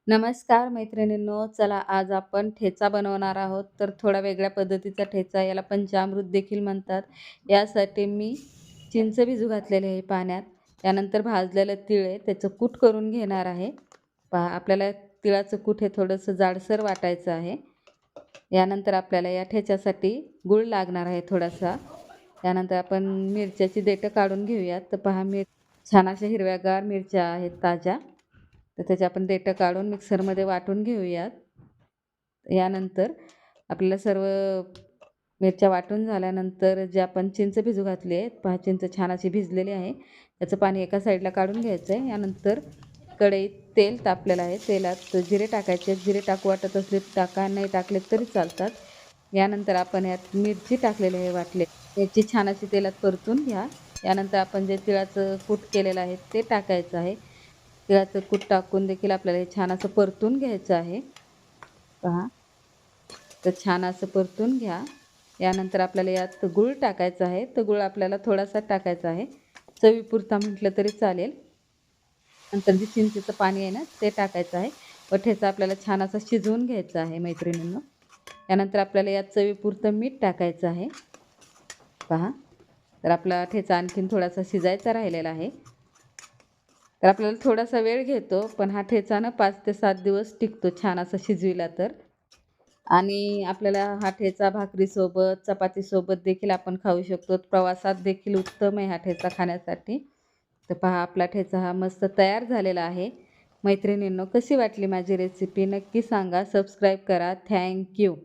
नमस्कार मैत्रिणींनो, चला आज आपण ठेचा बनवणार आहोत. तर थोडा वेगळ्या पद्धतीचा ठेचा, याला पंचामृत देखील म्हणतात. यासाठी मी चिंच भिजू घातलेली आहे पाण्यात. त्यानंतर भाजलेलं तीळ आहे, त्याचं कूट करून घेणार आहे. पहा, आपल्याला तिळाचं कूट हे थोडंसं जाडसर वाटायचं आहे. यानंतर आपल्याला या ठेच्यासाठी गूळ लागणार आहे थोडासा. त्यानंतर आपण मिरच्याची देठं काढून घेऊयात. तर पहा, छान अशा हिरव्यागार मिरच्या आहेत ताज्या. तर त्याचे आपण देठं काढून मिक्सरमध्ये वाटून घेऊयात. यानंतर आपल्याला सर्व मिरच्या वाटून झाल्यानंतर जे आपण चिंच भिजू घातली आहे, पहा चिंच छान अशी भिजलेली आहे. त्याचं पाणी एका साईडला काढून घ्यायचं आहे. यानंतर कढईत तेल तापलेलं आहे. तेलात जिरे टाकायचे. जिरे टाकू वाटत असले टाका, नाही टाकले तरी चालतात. यानंतर आपण यात मिरची टाकलेली आहे वाटले. याची छान अशी तेलात परतून घ्या. यानंतर आपण जे तिळाचं कूट केलेलं आहे ते टाकायचं आहे. तिळाचं कूट टाकून देखील आपल्याला हे छान असं परतून घ्यायचं आहे. पहा, तर छान असं परतून घ्या. यानंतर आपल्याला यात गूळ टाकायचा आहे. तर गूळ आपल्याला थोडासा टाकायचा आहे, चवीपुरता म्हटलं तरी चालेल. नंतर जे चिंचेचं पाणी आहे ना ते टाकायचं आहे व ठेचा आपल्याला छान असा शिजवून घ्यायचा आहे मैत्रिणींनो. त्यानंतर आपल्याला यात चवीपुरतं मीठ टाकायचं आहे. पहा, तर आपला ठेचा आणखीन थोडासा शिजायचा राहिलेला आहे. तर आपल्याला थोडासा वेळ घेतो, पण हा ठेचा ना 5 ते 7 दिवस टिकतो छान असा शिजविला तर. आणि आपल्याला हा ठेचा भाकरीसोबत, चपातीसोबत देखील आपण खाऊ शकतो. प्रवासात देखील उत्तम आहे हा ठेचा खाण्यासाठी. तर पहा, आपला ठेचा हा मस्त तयार झालेला आहे. मैत्रिणींनो, कशी वाटली माझी रेसिपी नक्की सांगा. सबस्क्राईब करा. Thank you.